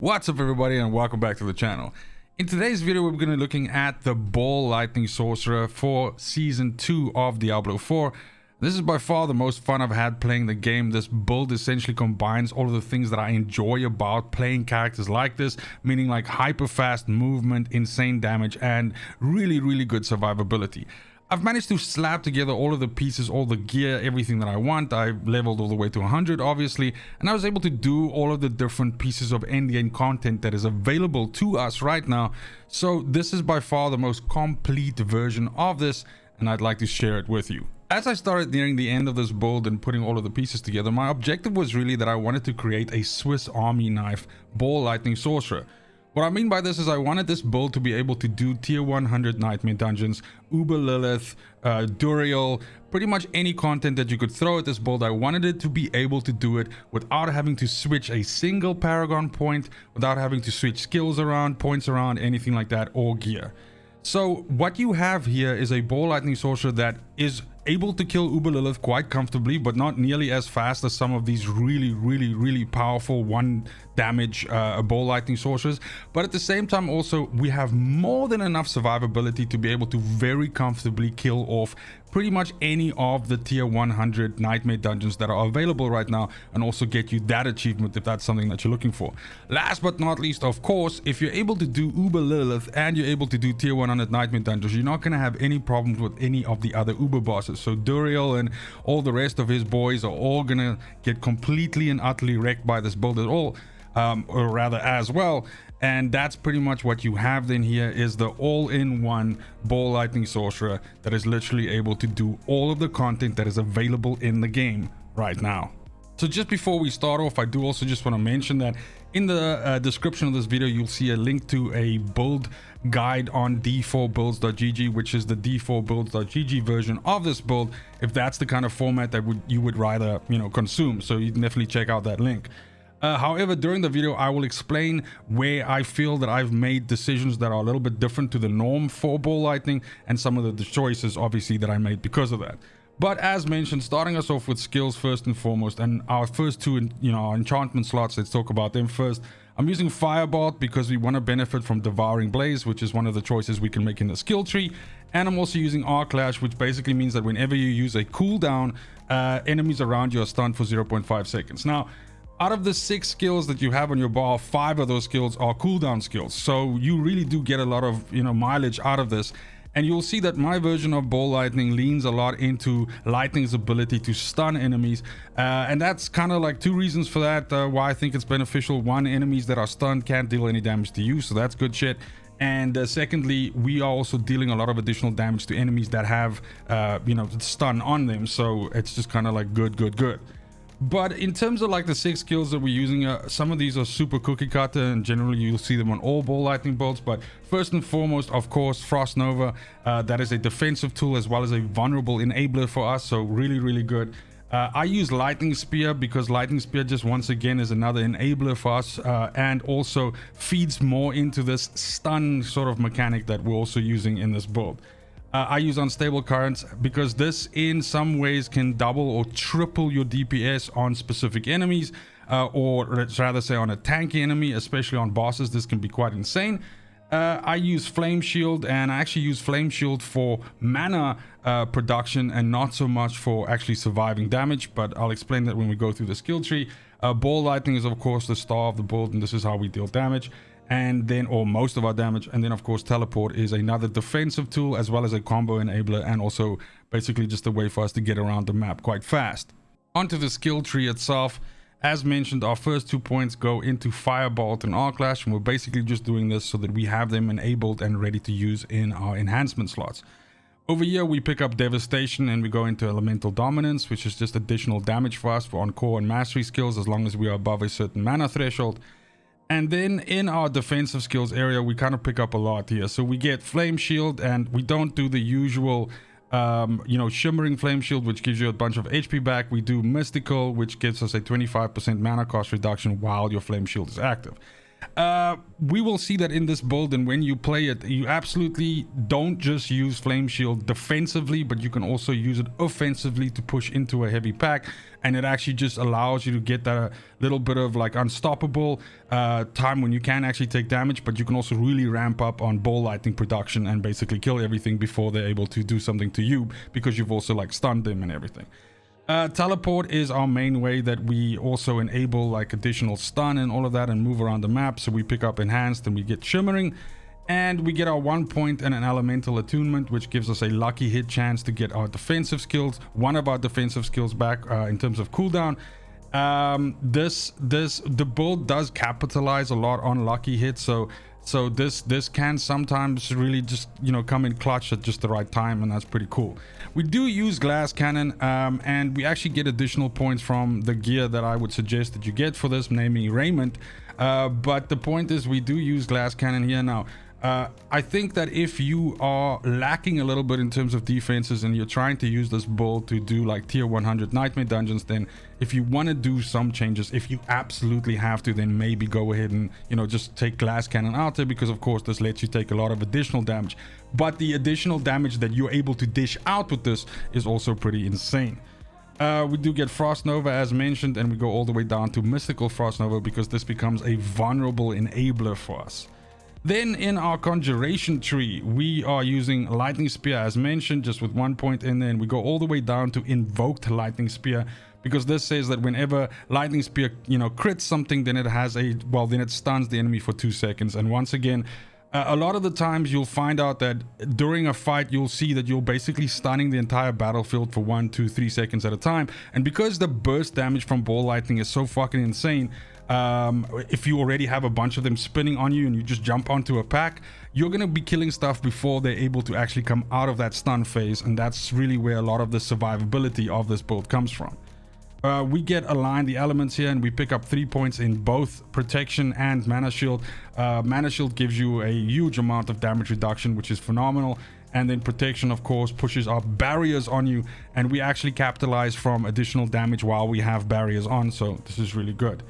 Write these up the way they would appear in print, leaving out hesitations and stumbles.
What's up everybody and welcome back to the channel. In today's video we're going to be looking at the Ball Lightning Sorcerer for Season 2 of Diablo 4. This is by far the most fun I've had playing the game. This build essentially combines all of the things that I enjoy about playing characters like this, meaning like hyper fast movement, insane damage, and really good survivability. I've managed to slap together all of the pieces, all the gear, everything that I want. I leveled all the way to 100 obviously, and I was able to do all of the different pieces of end-game content that is available to us right now. So this is by far the most complete version of this, and I'd like to share it with you. As I started nearing the end of this build and putting all of the pieces together, my objective was really that I wanted to create a Swiss Army knife Ball Lightning Sorcerer. What I mean by this is I wanted this build to be able to do tier 100 nightmare dungeons, Uber Lilith, Duriel, pretty much any content that you could throw at this build. I wanted it to be able to do it without having to switch a single Paragon point, without having to switch skills around, points around, anything like that, or gear. So what you have here is a Ball Lightning Sorcerer that is able to kill Uber Lilith quite comfortably, but not nearly as fast as some of these really powerful one damage Ball Lightning Sorcerers. But at the same time also we have more than enough survivability to be able to very comfortably kill off pretty much any of the tier 100 nightmare dungeons that are available right now, and also get you that achievement if that's something that you're looking for. Last but not least, of course, if you're able to do Uber Lilith and you're able to do tier 100 nightmare dungeons, you're not going to have any problems with any of the other Uber bosses. So Duriel and all the rest of his boys are all gonna get completely and utterly wrecked by this build or rather as well. And that's pretty much what you have then. Here is the all-in-one Ball Lightning Sorcerer that is literally able to do all of the content that is available in the game right now. So just before we start off, I do also just want to mention that in the description of this video you'll see a link to a build guide on d4builds.gg, which is the d4builds.gg version of this build, if that's the kind of format that you would rather consume. So you can definitely check out that link. However, during the video I will explain where I feel that I've made decisions that are a little bit different to the norm for Ball Lightning, and some of the choices obviously that I made because of that. But as mentioned, starting us off with skills first and foremost, and our first two our enchantment slots, let's talk about them first. I'm using Firebolt because we want to benefit from Devouring Blaze, which is one of the choices we can make in the skill tree. And I'm also using Arc Lash, which basically means that whenever you use a cooldown, enemies around you are stunned for 0.5 seconds. Now, out of the 6 skills that you have on your bar, 5 of those skills are cooldown skills. So you really do get a lot of mileage out of this. And you'll see that my version of Ball Lightning leans a lot into Lightning's ability to stun enemies. And that's kind of like 2 reasons for that, why I think it's beneficial. One, enemies that are stunned can't deal any damage to you, so that's good shit. And secondly, we are also dealing a lot of additional damage to enemies that have stun on them. So it's just kind of like good. But in terms of like the 6 skills that we're using, some of these are super cookie cutter, and generally you'll see them on all Ball Lightning builds. But first and foremost, of course, Frost Nova. That is a defensive tool as well as a vulnerable enabler for us, so really good. I use Lightning Spear because Lightning Spear just once again is another enabler for us, and also feeds more into this stun sort of mechanic that we're also using in this build. I use Unstable Currents because this in some ways can double or triple your DPS on specific enemies, or let's rather say on a tanky enemy, especially on bosses. This can be quite insane. I use Flame Shield, and I actually use Flame Shield for mana production and not so much for actually surviving damage, but I'll explain that when we go through the skill tree. Ball Lightning is of course the star of the build, and this is how we deal damage. And then, or most of our damage. And then of course Teleport is another defensive tool as well as a combo enabler, and also basically just a way for us to get around the map quite fast. Onto the skill tree itself. As mentioned, our first 2 points go into Firebolt and Arc Lash, and we're basically just doing this so that we have them enabled and ready to use in our enhancement slots. Over here we pick up Devastation and we go into Elemental Dominance, which is just additional damage for us for on core and mastery skills as long as we are above a certain mana threshold. And then in our defensive skills area, we kind of pick up a lot here. So we get Flame Shield, and we don't do the usual, Shimmering Flame Shield, which gives you a bunch of HP back. We do Mystical, which gives us a 25% mana cost reduction while your Flame Shield is active. We will see that in this build, and when you play it, you absolutely don't just use Flame Shield defensively, but you can also use it offensively to push into a heavy pack, and it actually just allows you to get that little bit of like unstoppable time when you can actually take damage, but you can also really ramp up on Ball Lightning production and basically kill everything before they're able to do something to you, because you've also like stunned them and everything. Teleport is our main way that we also enable like additional stun and all of that and move around the map. So we pick up Enhanced and we get Shimmering, and we get our 1 point and an Elemental Attunement, which gives us a lucky hit chance to get our defensive skills, one of our defensive skills back in terms of cooldown. The build does capitalize a lot on lucky hits, so this can sometimes really just, you know, come in clutch at just the right time, and that's pretty cool. We do use Glass Cannon, and we actually get additional points from the gear that I would suggest that you get for this, namely Raiment. But the point is, we do use Glass Cannon here now. I think that if you are lacking a little bit in terms of defenses and you're trying to use this build to do like tier 100 nightmare dungeons, then if you want to do some changes, if you absolutely have to, then maybe go ahead and, you know, just take Glass Cannon out there, because of course this lets you take a lot of additional damage, but the additional damage that you're able to dish out with this is also pretty insane. We do get Frost Nova as mentioned, and we go all the way down to Mystical Frost Nova, because this becomes a vulnerable enabler for us. Then in our conjuration tree, we are using Lightning Spear as mentioned, just with 1 point in there, and we go all the way down to Invoked Lightning Spear, because this says that whenever Lightning Spear, you know, crits something, then it has a, well, then it stuns the enemy for 2 seconds. And once again, a lot of the times you'll find out that during a fight, you'll see that you're basically stunning the entire battlefield for 1, 2, 3 seconds at a time. And because the burst damage from Ball Lightning is so fucking insane, if you already have a bunch of them spinning on you and you just jump onto a pack, you're going to be killing stuff before they're able to actually come out of that stun phase, and that's really where a lot of the survivability of this build comes from. We get Align the Elements here, and we pick up 3 points in both Protection and Mana Shield. Mana Shield gives you a huge amount of damage reduction, which is phenomenal, and then Protection of course pushes up barriers on you, and we actually capitalize from additional damage while we have barriers on, so this is really good.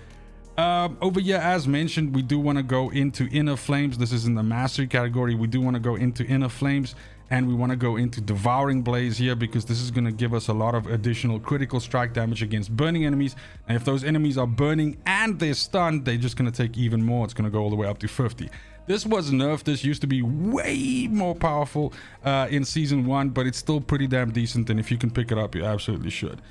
Over here, as mentioned, we do want to go into Inner Flames. This is in the Mastery category. We do want to go into Inner Flames, and we want to go into Devouring Blaze here, because this is going to give us a lot of additional critical strike damage against burning enemies. And if those enemies are burning and they're stunned, they're just going to take even more. It's going to go all the way up to 50. This was nerfed. This used to be way more powerful in Season 1, but it's still pretty damn decent, and if you can pick it up, you absolutely should.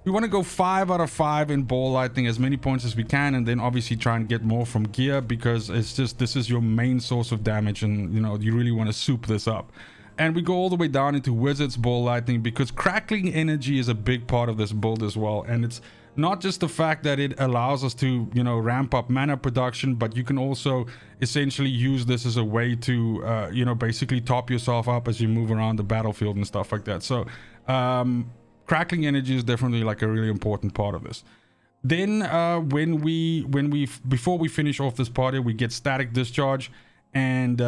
We want to go 5 out of 5 in Ball Lightning, as many points as we can, and then obviously try and get more from gear, because it's just, this is your main source of damage, and you know, you really want to soup this up. And we go all the way down into Wizard's Ball Lightning, because Crackling Energy is a big part of this build as well, and it's not just the fact that it allows us to, you know, ramp up mana production, but you can also essentially use this as a way to you know, basically top yourself up as you move around the battlefield and stuff like that. So Crackling Energy is definitely like a really important part of this. Then before we finish off this party, we get Static Discharge, and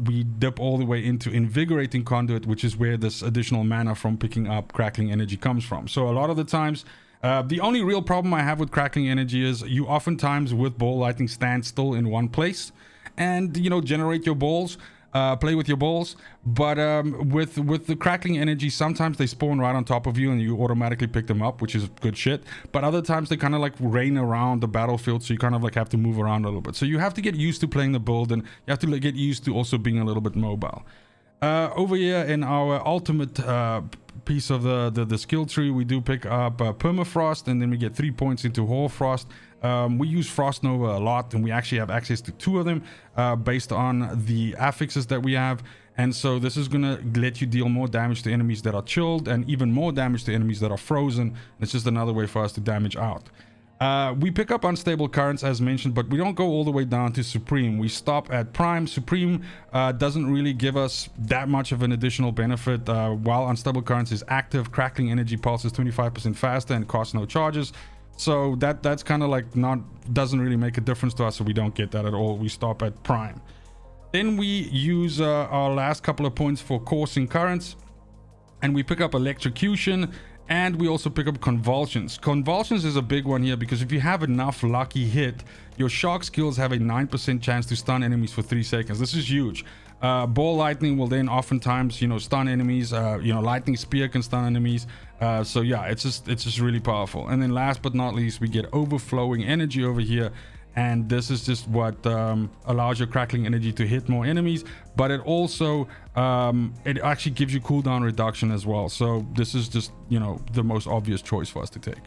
we dip all the way into Invigorating Conduit, which is where this additional mana from picking up Crackling Energy comes from. So a lot of the times, the only real problem I have with Crackling Energy is you oftentimes with Ball Lightning stand still in one place and, you know, generate your balls. Play with your balls, but with the Crackling Energy, sometimes they spawn right on top of you and you automatically pick them up, which is good shit. But other times they kind of like rain around the battlefield, so you kind of like have to move around a little bit. So you have to get used to playing the build, and you have to get used to also being a little bit mobile. Over here in our ultimate piece of the skill tree, we do pick up Permafrost, and then we get 3 points into Hoarfrost. We use Frost Nova a lot, and we actually have access to 2 of them based on the affixes that we have. And so this is going to let you deal more damage to enemies that are chilled, and even more damage to enemies that are frozen. It's just another way for us to damage out. We pick up Unstable Currents as mentioned, but we don't go all the way down to Supreme. We stop at Prime. Supreme doesn't really give us that much of an additional benefit. While Unstable Currents is active, Crackling Energy pulses 25% faster and costs no charges. So that's kind of like doesn't really make a difference to us, so we don't get that at all. We stop at Prime. Then we use our last couple of points for Coursing Currents, and we pick up Electrocution, And we also pick up Convulsions. Convulsions is a big one here because if you have enough lucky hit, your shock skills have a 9% chance to stun enemies for 3 seconds. This is huge. Ball Lightning will then oftentimes, you know, stun enemies. You know, Lightning Spear can stun enemies. So yeah, it's just really powerful. And then last but not least, we get Overflowing Energy over here. And this is just what allows your crackling energy to hit more enemies, but it also it actually gives you cooldown reduction as well. So this is just, you know, the most obvious choice for us to take.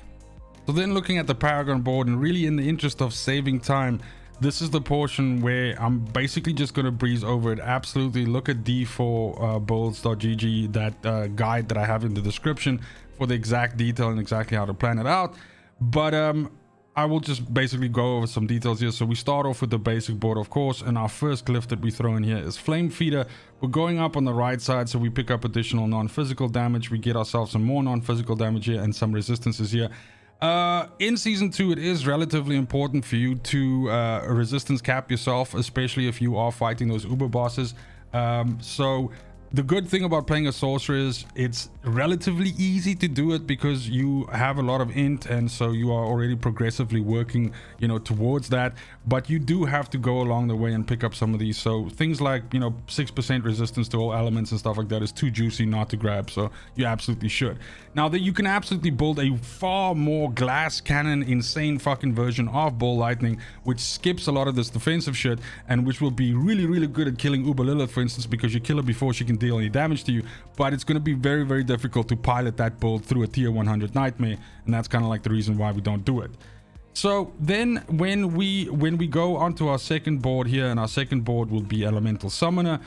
So then looking at the Paragon board, and really in the interest of saving time, this is the portion where I'm basically just going to breeze over it. Absolutely look at d4builds.gg, that guide that I have in the description for the exact detail and exactly how to plan it out. But I will just basically go over some details here. So we start off with the basic board, of course, and our first glyph that we throw in here is Flame Feeder. We're going up on the right side, so we pick up additional non-physical damage. We get ourselves some more non-physical damage here and some resistances here. In season 2, it is relatively important for you to resistance cap yourself, especially if you are fighting those uber bosses. So the good thing about playing a sorcerer is it's relatively easy to do it because you have a lot of int, and so you are already progressively working, you know, towards that. But you do have to go along the way and pick up some of these. So things like, you know, 6% resistance to all elements and stuff like that is too juicy not to grab. So you absolutely should. Now that you can absolutely build a far more glass cannon, insane fucking version of Ball Lightning, which skips a lot of this defensive shit and which will be really, really good at killing Uber Lilith, for instance, because you kill her before she can deal any damage to you. But it's going to be very, very difficult to pilot that build through a tier 100 nightmare, and that's kind of like the reason why we don't do it. So then when we go onto our second board here, and our second board will be Elemental Summoner,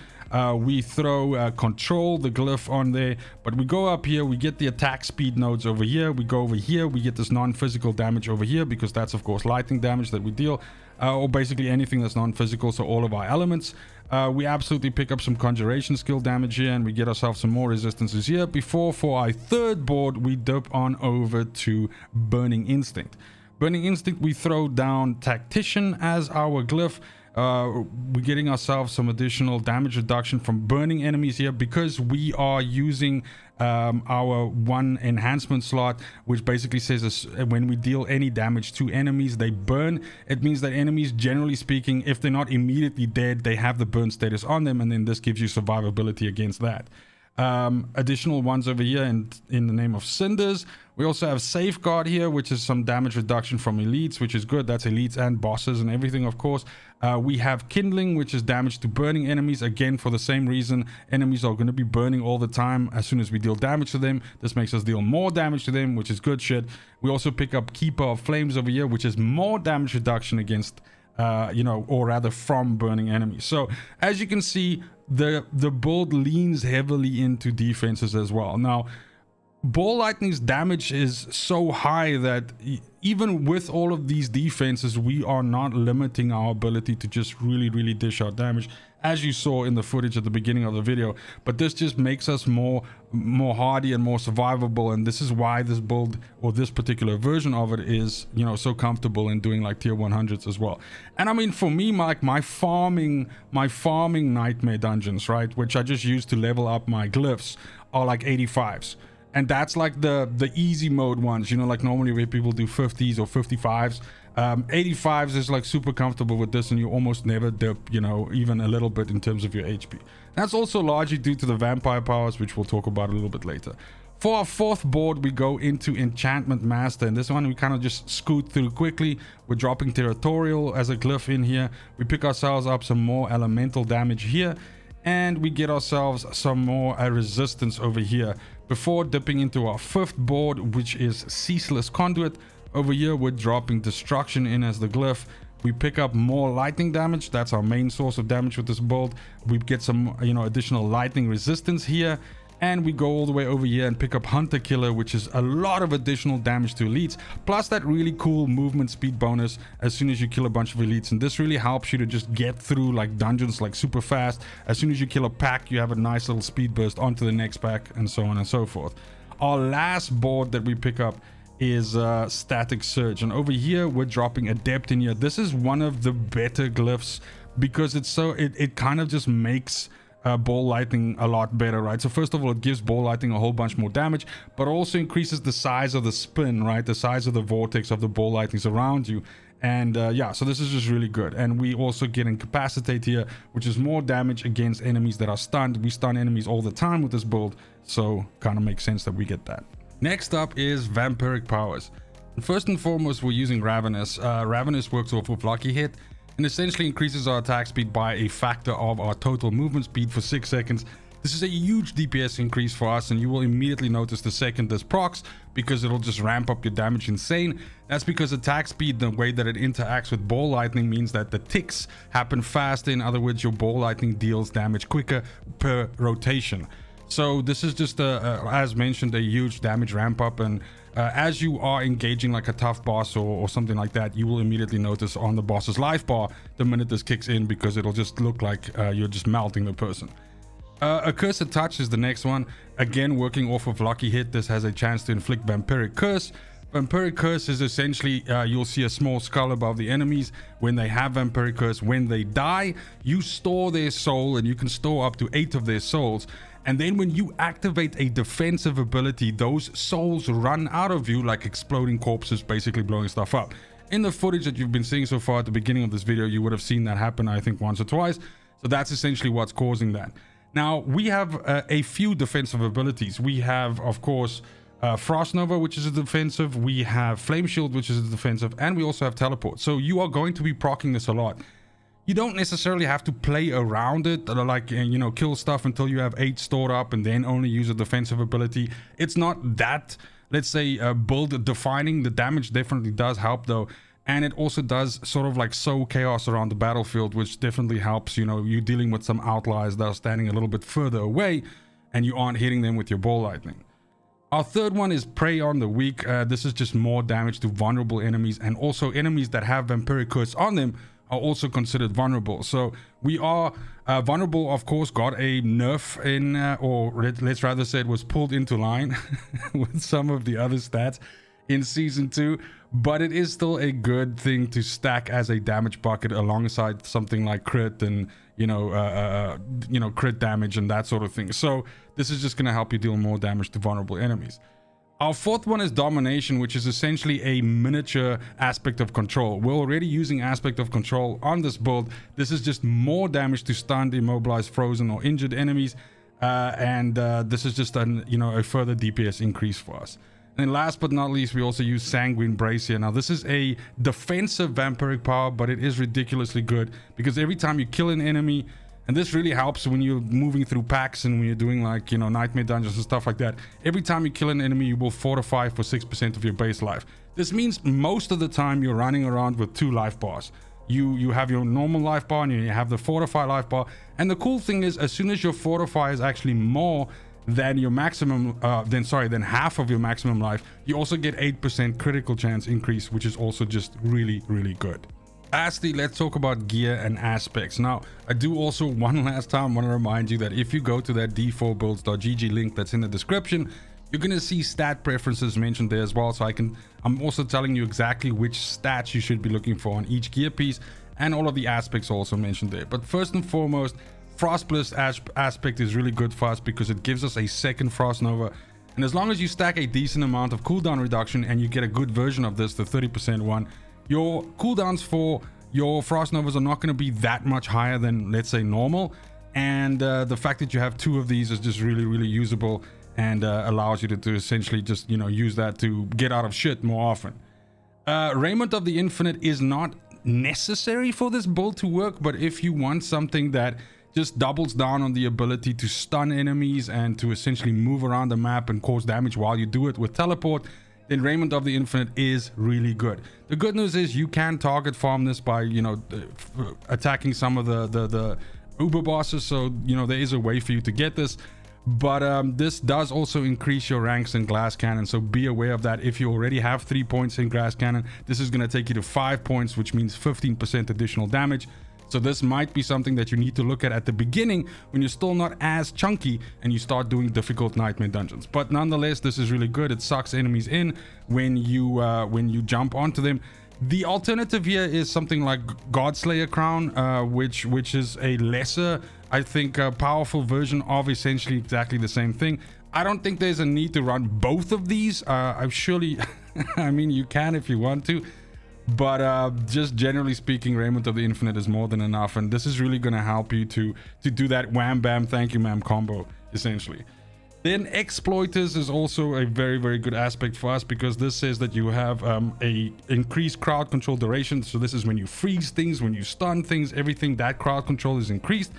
we throw Control, the glyph, on there. But we go up here, we get the attack speed nodes over here. We go over here, we get this non-physical damage over here, because that's of course lightning damage that we deal, or basically anything that's non-physical, so all of our elements. We absolutely pick up some conjuration skill damage here, and we get ourselves some more resistances here before, for our third board, we dip on over to Burning Instinct. Burning Instinct, we throw down Tactician as our glyph. We're getting ourselves some additional damage reduction from burning enemies here, because we are using our one enhancement slot, which basically says when we deal any damage to enemies, they burn. It means that enemies, generally speaking, if they're not immediately dead, they have the burn status on them, and then this gives you survivability against that. Additional ones over here in the name of Cinders. We also have Safeguard here, which is some damage reduction from elites, which is good. That's elites and bosses and everything, of course. We have Kindling, which is damage to burning enemies, again for the same reason. Enemies are going to be burning all the time. As soon as we deal damage to them, this makes us deal more damage to them, which is good shit. We also pick up Keeper of Flames over here, which is more damage reduction against you know, or rather from burning enemies. So as you can see, the build leans heavily into defenses as well. Now, Ball Lightning's damage is so high that even with all of these defenses, we are not limiting our ability to just really dish out damage, as you saw in the footage at the beginning of the video. But this just makes us more hardy and more survivable, and this is why this build, or this particular version of it, is, you know, so comfortable in doing like tier 100s as well. And I mean, for me, like my farming nightmare dungeons, right, which I just use to level up my glyphs, are like 85s. And that's like the easy mode ones, you know, like normally where people do 50s or 55s. 85s is like super comfortable with this, and you almost never dip, you know, even a little bit in terms of your HP. That's also largely due to the vampire powers, which we'll talk about a little bit later. For our fourth board, we go into Enchantment Master, and this one we kind of just scoot through quickly. We're dropping Territorial as a glyph in here. We pick ourselves up some more elemental damage here, and we get ourselves some more resistance over here before dipping into our fifth board, which is Ceaseless Conduit. Over here we're dropping Destruction in as the glyph. We pick up more lightning damage. That's our main source of damage with this build. We get some, you know, additional lightning resistance here, and we go all the way over here and pick up Hunter Killer, which is a lot of additional damage to elites, plus that really cool movement speed bonus as soon as you kill a bunch of elites. And this really helps you to just get through like dungeons like super fast. As soon as you kill a pack, you have a nice little speed burst onto the next pack, and so on and so forth. Our last board that we pick up is Static Surge, and over here we're dropping Adept in here. This is one of the better glyphs because it's so it kind of just makes Ball Lightning a lot better, right? So first of all, it gives Ball Lightning a whole bunch more damage, but also increases the size of the spin, right? The size of the vortex of the Ball Lightnings around you. And yeah, so this is just really good. And we also get Incapacitate here, which is more damage against enemies that are stunned. We stun enemies all the time with this build, so kind of makes sense that we get that. Next up is Vampiric powers. And first and foremost, we're using Ravenous. Ravenous works off of Lucky Hit and essentially increases our attack speed by a factor of our total movement speed for 6 seconds. This is a huge DPS increase for us, and you will immediately notice the second this procs, because it'll just ramp up your damage insane. That's because attack speed, the way that it interacts with Ball Lightning, means that the ticks happen faster. In other words, your Ball Lightning deals damage quicker per rotation. So this is just as mentioned, a huge damage ramp up, and as you are engaging like a tough boss or something like that, you will immediately notice on the boss's life bar the minute this kicks in, because it'll just look like you're just melting the person. Accursed Touch is the next one. Again, working off of Lucky Hit, this has a chance to inflict Vampiric Curse. Vampiric Curse is essentially, you'll see a small skull above the enemies. When they have Vampiric Curse, when they die, you store their soul, and you can store up to 8 of their souls. And then when you activate a defensive ability, those souls run out of you like exploding corpses, basically blowing stuff up. In the footage that you've been seeing so far at the beginning of this video, you would have seen that happen, I think, once or twice. So that's essentially what's causing that. Now, we have a few defensive abilities. We have, of course, Frost Nova, which is a defensive. We have Flame Shield, which is a defensive. And we also have Teleport. So you are going to be proccing this a lot. You don't necessarily have to play around it, like, you know, kill stuff until you have 8 stored up and then only use a defensive ability. It's not that, let's say, build defining. The damage definitely does help, though. And it also does sort of like sow chaos around the battlefield, which definitely helps, you know, you dealing with some outliers that are standing a little bit further away and you aren't hitting them with your Ball Lightning. Our third one is Prey on the Weak. This is just more damage to vulnerable enemies, and also enemies that have Vampiric Curse on them are also considered vulnerable. So we are vulnerable, of course, got a nerf in, or let's rather say it was pulled into line with some of the other stats in Season 2, but it is still a good thing to stack as a damage bucket alongside something like crit and, you know, crit damage and that sort of thing. So this is just going to help you deal more damage to vulnerable enemies. Our fourth one is Domination, which is essentially a miniature aspect of control. We're already using aspect of control on this build. This is just more damage to stunned, immobilized, frozen, or injured enemies, and this is just an, you know, a further DPS increase for us. And last but not least, we also use Sanguine Brazier. Now, this is a defensive vampiric power, but it is ridiculously good because every time you kill an enemy, and this really helps when you're moving through packs and when you're doing, like, you know, nightmare dungeons and stuff like that. Every time you kill an enemy, you will fortify for 6% of your base life. This means most of the time you're running around with 2 life bars. You have your normal life bar and you have the fortify life bar. And the cool thing is, as soon as your fortify is actually more than your maximum, than half of your maximum life, you also get 8% critical chance increase, which is also just really, really good. Lastly, let's talk about gear and aspects. Now, I do also one last time want to remind you that if you go to that d4builds.gg link that's in the description, you're going to see stat preferences mentioned there as well. So I'm also telling you exactly which stats you should be looking for on each gear piece, and all of the aspects are also mentioned there. But first and foremost, Frostblast aspect is really good for us because it gives us a second Frost Nova. And as long as you stack a decent amount of cooldown reduction and you get a good version of this, the 30% one, your cooldowns for your Frost Novas are not going to be that much higher than, let's say, normal. And the fact that you have 2 of these is just really, really usable and allows you to essentially just, you know, use that to get out of shit more often. Raiment of the Infinite is not necessary for this build to work, but if you want something that just doubles down on the ability to stun enemies and to essentially move around the map and cause damage while you do it with teleport, then Raiment of the Infinite is really good. The good news is you can target farm this by, you know, attacking some of the uber bosses, so, you know, there is a way for you to get this. But this does also increase your ranks in Glass Cannon, so be aware of that. If you already have 3 points in Glass Cannon, this is going to take you to 5 points, which means 15% additional damage. So this might be something that you need to look at the beginning when you're still not as chunky and you start doing difficult nightmare dungeons. But nonetheless, this is really good. It sucks enemies in when you jump onto them. The alternative here is something like Godslayer Crown, which is a lesser, I think, powerful version of essentially exactly the same thing. I don't think there's a need to run both of these. I'm surely, I mean, you can if you want to, but just generally speaking, Raiment of the Infinite is more than enough, and this is really going to help you to do that wham bam thank you ma'am combo essentially. Then Exploiters is also a very, very good aspect for us, because this says that you have a increased crowd control duration. So this is when you freeze things, when you stun things, everything, that crowd control is increased.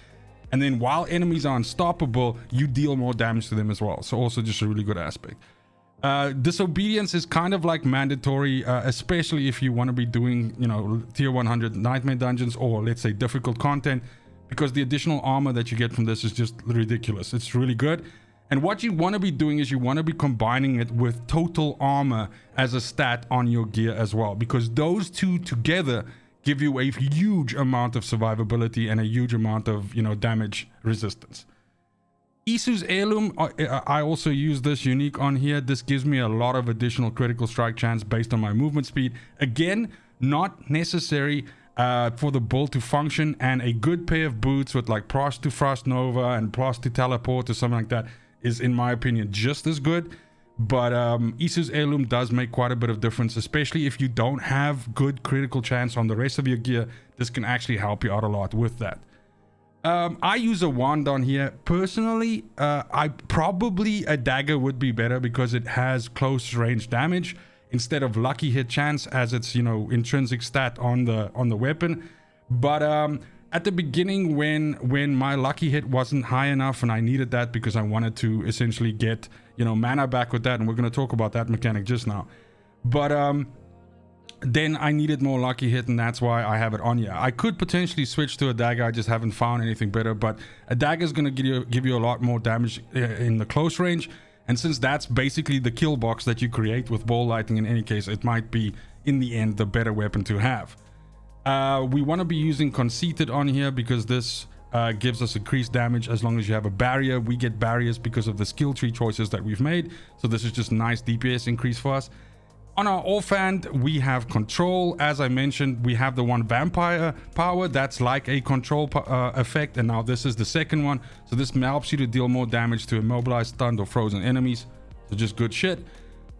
And then while enemies are unstoppable, you deal more damage to them as well. So also just a really good aspect. Disobedience is kind of like mandatory, especially if you want to be doing, you know, tier 100 nightmare dungeons, or let's say difficult content, because the additional armor that you get from this is just ridiculous. It's really good. And what you want to be doing is you want to be combining it with total armor as a stat on your gear as well, because those two together give you a huge amount of survivability and a huge amount of, you know, damage resistance. Isu's Heirloom, I also use this unique on here. This gives me a lot of additional critical strike chance based on my movement speed. Again, not necessary for the build to function, and a good pair of boots with like plus to Frost Nova and plus to Teleport or something like that is, in my opinion, just as good. But Isu's Heirloom does make quite a bit of difference, especially if you don't have good critical chance on the rest of your gear. This can actually help you out a lot with that. I use a wand on here. Personally, probably a dagger would be better, because it has close range damage instead of lucky hit chance, as it's, you know, intrinsic stat on the weapon. But at the beginning, when my lucky hit wasn't high enough, and I needed that because I wanted to essentially get, you know, mana back with that, and we're going to talk about that mechanic just now. But then I needed more lucky hit, and that's why I have it on here. I could potentially switch to a dagger. I just haven't found anything better, but a dagger is going to give you a lot more damage in the close range. And since that's basically the kill box that you create with ball lightning, in any case, it might be in the end the better weapon to have. We want to be using Conceited on here, because this gives us increased damage as long as you have a barrier. We get barriers because of the skill tree choices that we've made, so this is just nice DPS increase for us. On our offhand, we have Control. As I mentioned, we have the one Vampire Power that's like a control effect, and now this is the second one, so this helps you to deal more damage to immobilized, stunned, or frozen enemies. So just good shit.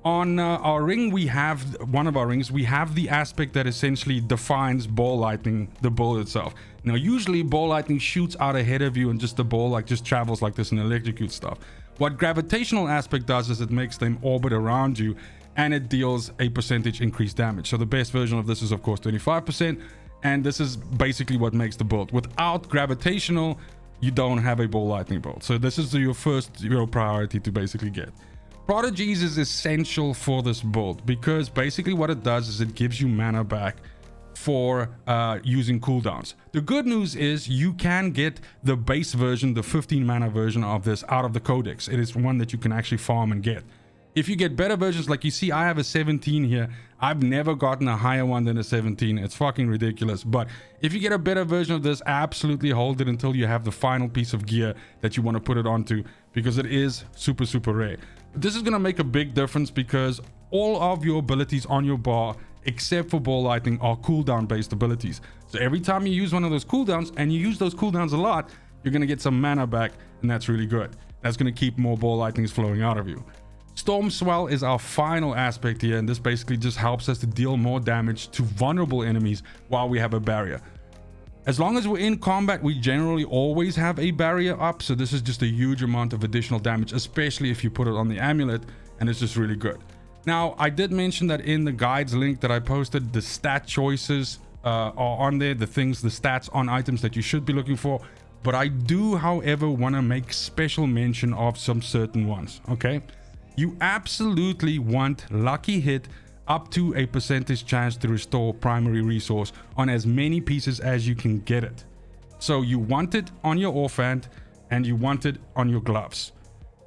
On our ring, we have one of our rings, we have the aspect that essentially defines ball lightning, the ball itself. Now usually ball lightning shoots out ahead of you, and just the ball like just travels like this and electrocutes stuff. What gravitational aspect does is it makes them orbit around you, and it deals a percentage increased damage. So the best version of this is of course 25%, and this is basically what makes the build. Without gravitational, you don't have a ball lightning build. So this is your first priority to basically get. Prodigies is essential for this build, because basically what it does is it gives you mana back for using cooldowns. The good news is you can get the base version, the 15 mana version of this, out of the codex. It is one that you can actually farm and get. If you get better versions, like you see I have a 17 here, I've never gotten a higher one than a 17. It's fucking ridiculous. But if you get a better version of this, absolutely hold it until you have the final piece of gear that you want to put it onto, because it is super, super rare. But this is going to make a big difference, because all of your abilities on your bar, except for ball lightning, are cooldown based abilities. So every time you use one of those cooldowns, and you use those cooldowns a lot, you're going to get some mana back, and that's really good. That's going to keep more ball lightnings flowing out of you. Storm Swell is our final aspect here, and this basically just helps us to deal more damage to vulnerable enemies while we have a barrier. As long as we're in combat, we generally always have a barrier up, so this is just a huge amount of additional damage, especially if you put it on the amulet, and it's just really good. Now, I did mention that in the guides link that I posted, the stat choices are on there, the stats on items that you should be looking for, but I do, however, want to make special mention of some certain ones, okay? You absolutely want lucky hit up to a percentage chance to restore primary resource on as many pieces as you can get it. So you want it on your offhand, and you want it on your gloves.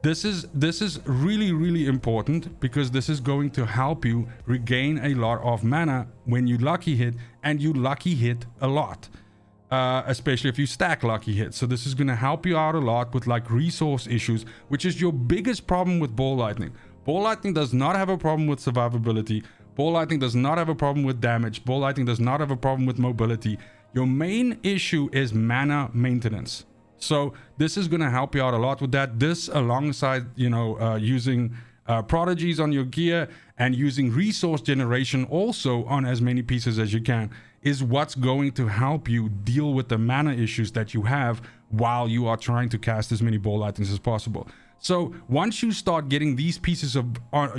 This is really, really important, because this is going to help you regain a lot of mana when you lucky hit, and you lucky hit a lot. Especially if you stack lucky hits. So this is going to help you out a lot with like resource issues, which is your biggest problem with ball lightning. Ball lightning does not have a problem with survivability. Ball Lightning does not have a problem with damage. Ball Lightning does not have a problem with mobility. Your main issue is mana maintenance. So this is going to help you out a lot with that. This, alongside, you know, using prodigies on your gear and using resource generation also on as many pieces as you can, is what's going to help you deal with the mana issues that you have while you are trying to cast as many Ball Lightnings as possible. So once you start getting these pieces of,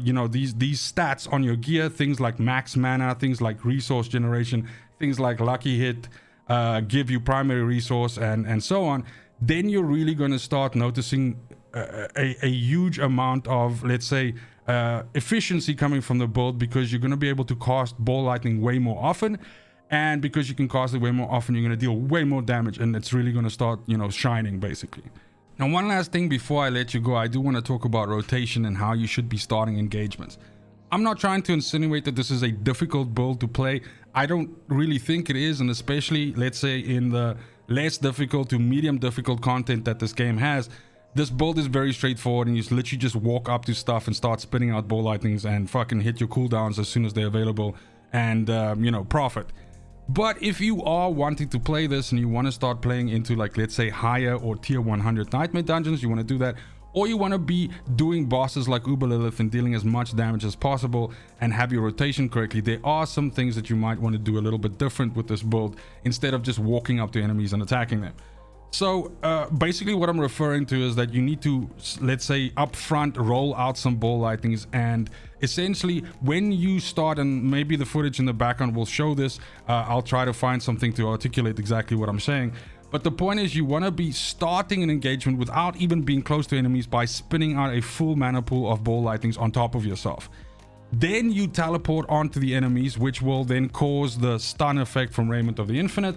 you know, these stats on your gear, things like max mana, things like resource generation, things like lucky hit, give you primary resource, and so on, then you're really going to start noticing a huge amount of, let's say, efficiency coming from the build, because you're going to be able to cast Ball Lightning way more often. And because you can cast it way more often, you're going to deal way more damage, and it's really going to start, you know, shining basically. Now, one last thing before I let you go, I do want to talk about rotation and how you should be starting engagements. I'm not trying to insinuate that this is a difficult build to play. I don't really think it is, and especially, let's say, in the less difficult to medium difficult content that this game has, this build is very straightforward, and you literally just walk up to stuff and start spinning out Ball Lightnings and fucking hit your cooldowns as soon as they're available, and you know, profit. But if you are wanting to play this and you want to start playing into, like, let's say, higher or tier 100 nightmare dungeons, you want to do that, or you want to be doing bosses like Uber Lilith and dealing as much damage as possible and have your rotation correctly, there are some things that you might want to do a little bit different with this build instead of just walking up to enemies and attacking them. So basically what I'm referring to is that you need to, let's say, up front roll out some Ball Lightnings, and essentially when you start, and maybe the footage in the background will show this, I'll try to find something to articulate exactly what I'm saying, but the point is you want to be starting an engagement without even being close to enemies by spinning out a full mana pool of Ball Lightnings on top of yourself. Then you teleport onto the enemies, which will then cause the stun effect from Raiment of the Infinite,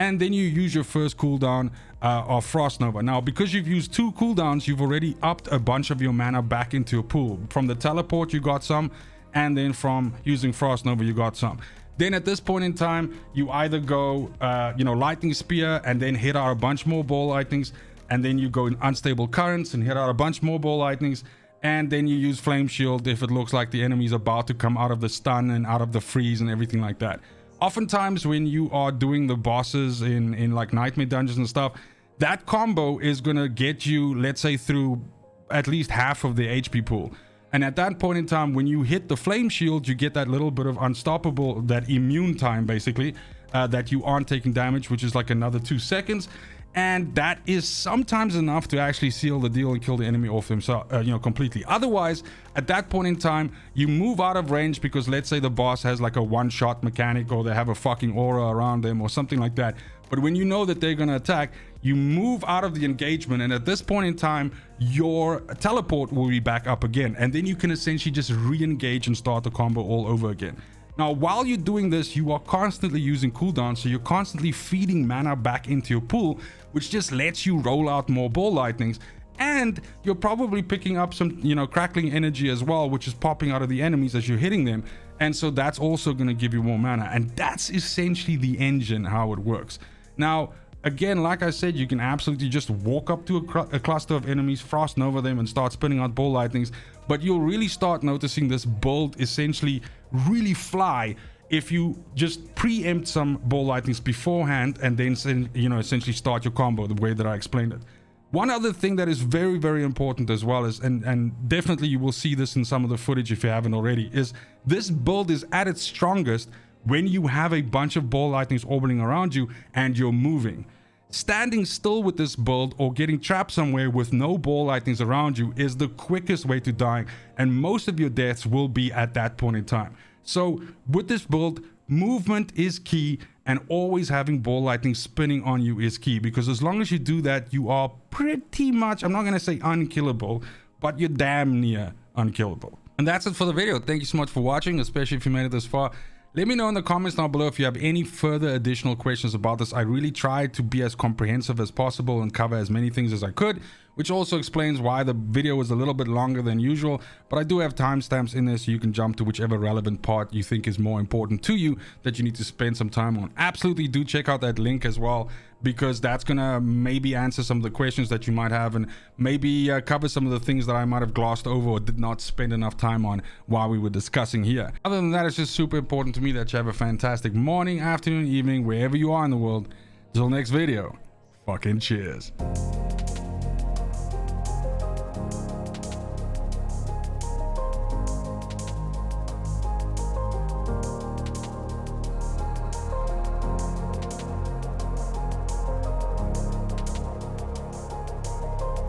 and then you use your first cooldown of Frost Nova. Now, because you've used 2 cooldowns, you've already upped a bunch of your mana back into a pool. From the teleport, you got some, and then from using Frost Nova, you got some. Then at this point in time, you either go, you know, Lightning Spear and then hit out a bunch more Ball Lightnings, and then you go in Unstable Currents and hit out a bunch more Ball Lightnings, and then you use Flame Shield if it looks like the enemy's about to come out of the stun and out of the freeze and everything like that. Oftentimes when you are doing the bosses in like nightmare dungeons and stuff, that combo is gonna get you, let's say, through at least half of the HP pool. And at that point in time, when you hit the Flame Shield, you get that little bit of unstoppable, that immune time basically, that you aren't taking damage, which is like another 2 seconds. And that is sometimes enough to actually seal the deal and kill the enemy off himself, you know, completely. Otherwise, at that point in time, you move out of range because, let's say, the boss has like a one-shot mechanic, or they have a fucking aura around them or something like that. But when you know that they're going to attack, you move out of the engagement, and at this point in time, your teleport will be back up again, and then you can essentially just re-engage and start the combo all over again. Now, while you're doing this, you are constantly using cooldowns, so you're constantly feeding mana back into your pool, which just lets you roll out more Ball Lightnings, and you're probably picking up some, you know, crackling energy as well, which is popping out of the enemies as you're hitting them, and so that's also going to give you more mana, and that's essentially the engine, how it works. Now, again, like I said, you can absolutely just walk up to a cluster of enemies, Frost Nova them, and start spinning out Ball Lightnings, but you'll really start noticing this build essentially really fly if you just preempt some Ball Lightnings beforehand and then, you know, essentially start your combo the way that I explained it. One other thing that is very, very important as well is, and definitely you will see this in some of the footage if you haven't already, is this build is at its strongest when you have a bunch of Ball Lightnings orbiting around you and you're moving. Standing still with this build or getting trapped somewhere with no Ball Lightnings around you is the quickest way to dying, and most of your deaths will be at that point in time. So with this build, movement is key, and always having Ball Lightning spinning on you is key, because as long as you do that, you are pretty much, I'm not going to say unkillable, but you're damn near unkillable. And that's it for the video. Thank you so much for watching, especially if you made it this far. Let me know in the comments down below if you have any further additional questions about this. I really tried to be as comprehensive as possible and cover as many things as I could which also explains why the video was a little bit longer than usual. But I do have timestamps in there so you can jump to whichever relevant part you think is more important to you that you need to spend some time on. Absolutely do check out that link as well, because that's gonna maybe answer some of the questions that you might have, and maybe cover some of the things that I might have glossed over or did not spend enough time on while we were discussing here. Other than that, it's just super important to me that you have a fantastic morning, afternoon, evening, wherever you are in the world. Till next video, fucking cheers.